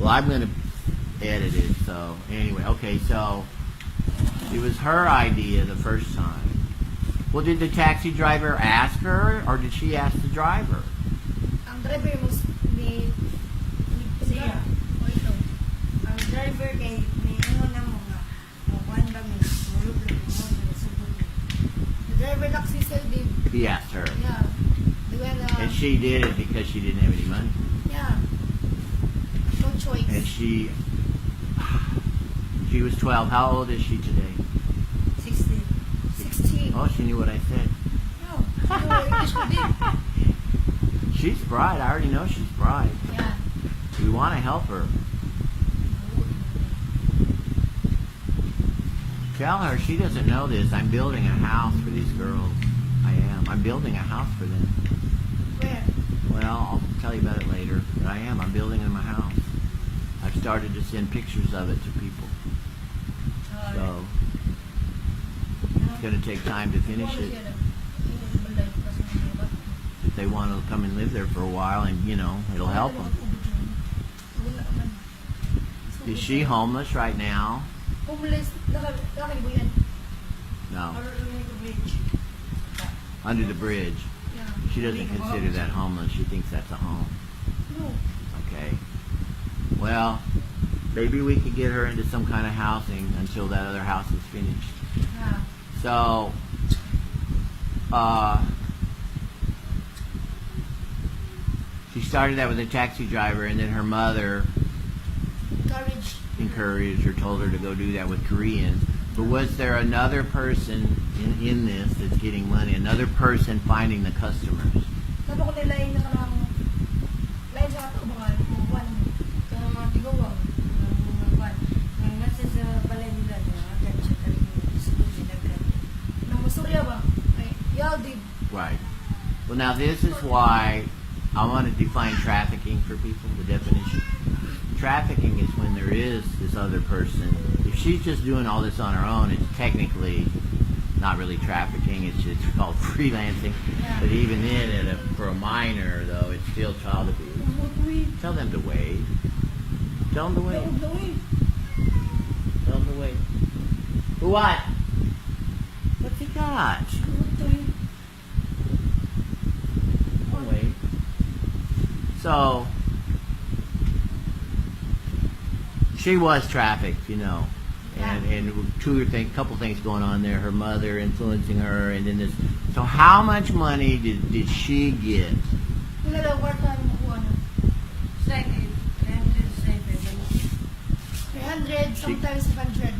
Well, I'm going to edit it. So anyway, okay. So it was her idea the first time. Well, did the taxi driver ask her, or did she ask the driver? Ang driver was siya. O ito. Ang driver kay may na mga makuhan ba may mulublo mo subot. The driver taxi said He asked her. yeah. And she did it because she didn't have any money. Yeah. No choice. And she was 12. How old is she today? 16. 16. Oh, she knew what I said. No. English we did. She's bright. I already know she's bright. Yeah. We want to help her. Tell her she doesn't know this. I'm building a house for these girls. I am. I'm building a house for them. Where? Well, I'll tell you about it later. But I am. I'm building them a house. I've started to send pictures of it to people. So it's going to take time to finish it. If they want to come and live there for a while, and it'll help them. Is she homeless right now? Homeless. No. Under the bridge. She doesn't consider that homeless. She thinks that's a home. No. Okay. Well, maybe we could get her into some kind of housing until that other house is finished. Yeah. So, she started that with a taxi driver, and then her mother encouraged her, told her to go do that with Koreans. But was there another person in this that's getting money? Another person finding the customers? Sabi ko nila yung lain sa katubangan, buwan, sa mga tigawang, mga buwan, nang nasa sa balay nila, agad siya talagang subusin agad. Nang masurya ba? Ay, yaw did. Right. Well, now this is why I want to define trafficking for people, the definition. Trafficking is when there is this other person. If she's just doing all this on her own, it's technically not really trafficking. It's called freelancing. Yeah. But even then, for a minor, though, it's still child abuse. Tell them to wait. Tell them to wait. Tell them to wait. What? What's he got? Oh, wait. So, she was trafficked, and couple things going on there. Her mother influencing her, and then this. So, how much money did she get? 300, sometimes 500.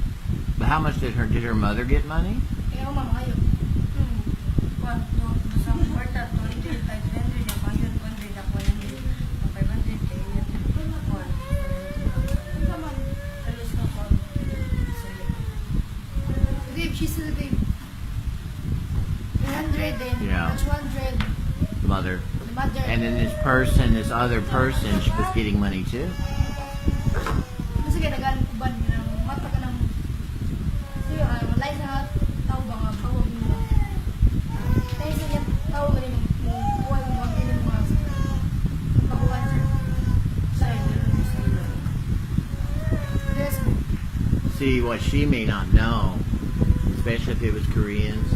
But how much did her mother get money? She's still big. 300 and Yeah. 200. The mother. The mother. And then this other person, she was getting money too. Kasi nagaling ko ba ng mata ka ng siyo, malay sa tao ba nga bawag mo. Kaya sa niya tao ba rin buhay mo mga ganyan mga baguhan sa'yo. Yes. See, what she may not know, especially if it was Koreans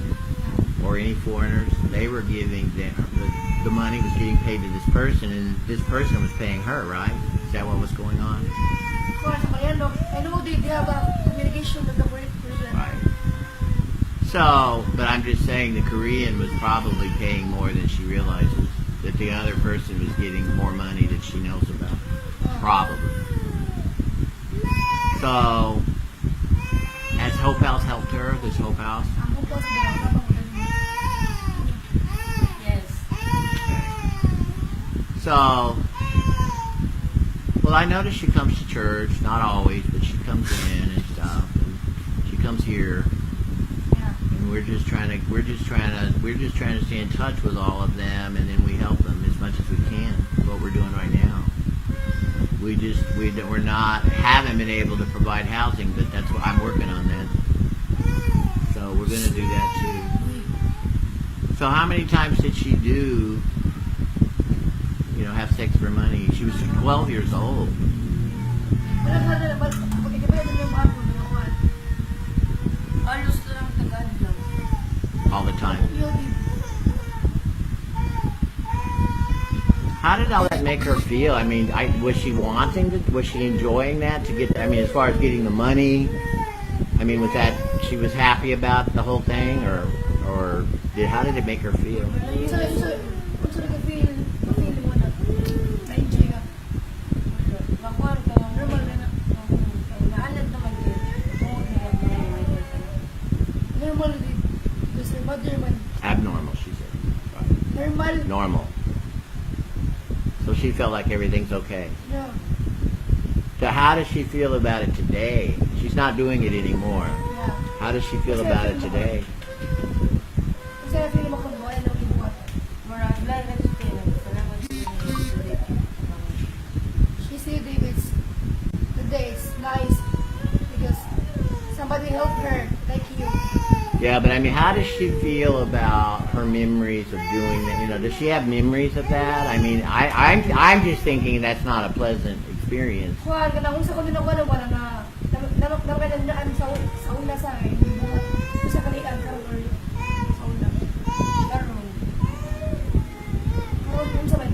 or any foreigners, they were giving the money was getting paid to this person, and this person was paying her, right? Is that what was going on? I know they have a communication with the person. Right. So, but I'm just saying the Korean was probably paying more than she realizes. That the other person was getting more money that she knows about. Probably. So, has Hope House helped her, this Hope House? Yes. So, well, I notice she comes to church, not always, but she comes in and stuff. And she comes here, Yeah. and we're just trying to stay in touch with all of them, and then we help them as much as we can. That's what we're doing right now. Haven't been able to provide housing, but that's what I'm working on that. So we're going to do that too. So how many times did she have sex for money? She was 12 years old. Wala ka na, magkikipagay na yung mga po na nakuha. Halos na lang taga-adlaw. All the time. Yun, di. How did all that make her feel? I mean, was she wanting to? Was she enjoying that to get? I mean, as far as getting the money, I mean, was that she was happy about the whole thing, or how did it make her feel? Unsa nag-feel mo na? Na-enjoy ka? Makuha ka. Normal na na. Naalag naman din. Normal din. Kasi mother man. Abnormal, she said. Normal. Normal. So she felt like everything's okay. Yeah. So how does she feel about it today? She's not doing it anymore. Yeah. How does she feel about it today? Kasi na-feel mo kung buhay na gibuhat. Maraming lang sila. Salamat sa inyo. She said David's the day is nice because somebody helped her like you. Yeah, but I mean, how does she feel about her memories of doing that? You know, does she have memories of that? I mean, I'm just thinking that's not a pleasant experience. Kuhan ka na, kung sa kami na wala na namakailandaan sa una sa akin, buhat. Sa kalian, karoon or sa una. Karoon. Karoon sa man.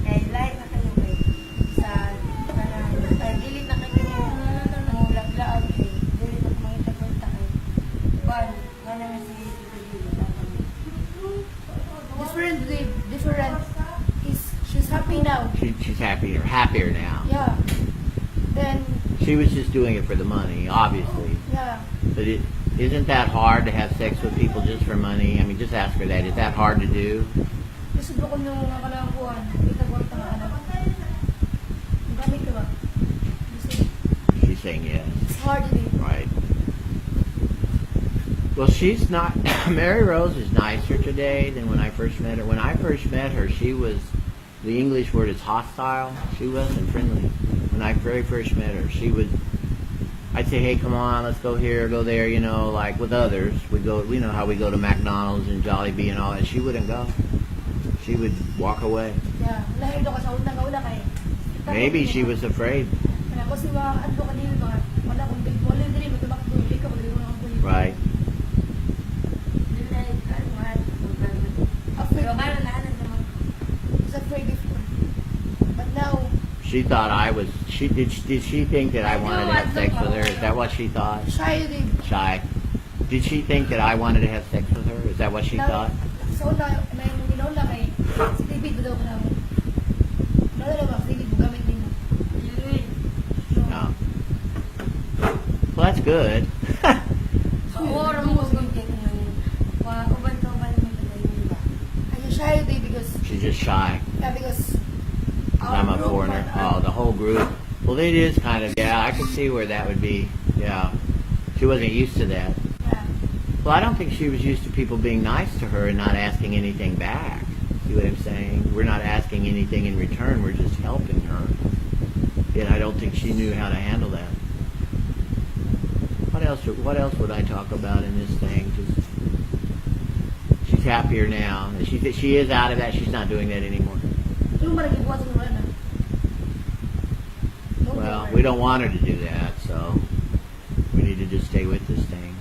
Kaya lahat na kayo kayo. Sa kanang dilit na kayo ang laglaag kayo. Dilit na kumangita ko yung takay. Kuhan, nga naman si Different Dave, different. She's happy now. She's happier now. Yeah. Then, She was just doing it for the money, obviously. yeah. But isn't that hard to have sex with people just for money? I mean, just ask her that. Is that hard to do? Gusto ko nung nakalang kuhan. Kita ko ito nga anak. Gamit ka ba? She's saying yes. It's hard to do. Right. Well, she's not. Mary Rose is nicer today than when I first met her. When I first met her, she was. The English word is hostile. She wasn't friendly. When I very first met her, she would. I'd say, "Hey, come on, let's go here, go there." You know, like with others, we go. We know how we go to McDonald's and Jollibee and all that. She wouldn't go. She would walk away. Yeah. Lahir daw ka sa una nga kay. Maybe she was afraid. Kaya kasi mga adto ka dili mga wala kung wala dili magtumakbo ikaw magdili mo ako. Right. Was afraid before. But now, She thought I was. Did she think that I wanted to have sex with her? Is that what she thought? shy din. Shy. Did she think that I wanted to have sex with her? Is that what she thought? So na may ginaw na kay si David daw na mo. Wala ba si David gamit din. No. Well, that's good. Oras mo kung kaya ngayon. Uban-uban mo talaga. I'm shy din because She's just shy. yeah, because I'm a foreigner. Oh, the whole group. Well, it is kind of. Yeah, I can see where that would be. Yeah. She wasn't used to that. yeah. Well, I don't think she was used to people being nice to her and not asking anything back. See what I'm saying? We're not asking anything in return. We're just helping her. And I don't think she knew how to handle that. What else would I talk about in this thing? Just she's happier now. She is out of that. She's not doing that anymore. Yung marami buhat sa wala na. Well, we don't want her to do that, so we need to just stay with this thing.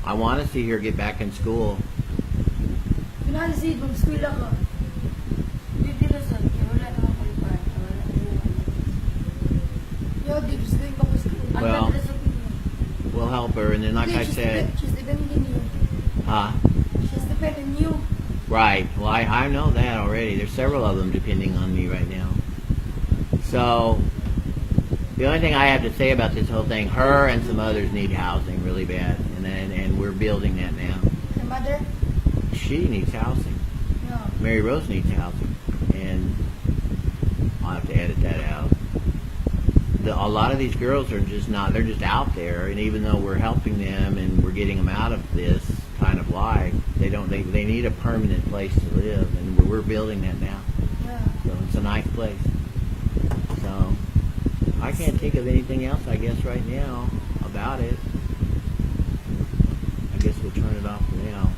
I want to see her get back in school. Pinalisid mo school ako. Hindi na sa wala naman kayo pa. Wala naman. Yo, di gusto din ko school. Well, we'll help her, and then like I said, she's depending on you. She's depending on you. right. Well, I know that already. There's several of them depending on me right now. So the only thing I have to say about this whole thing, her and some others need housing really bad, and we're building that now. The mother? She needs housing. No. Mary Rose needs housing, and I'll have to edit that out. A lot of these girls are just not, they're just out there, and even though we're helping them and we're getting them out of this kind of life, they need a permanent place to live, and we're building that now. Yeah. So it's a nice place. So I can't think of anything else, I guess, right now about it. I guess we'll turn it off for now.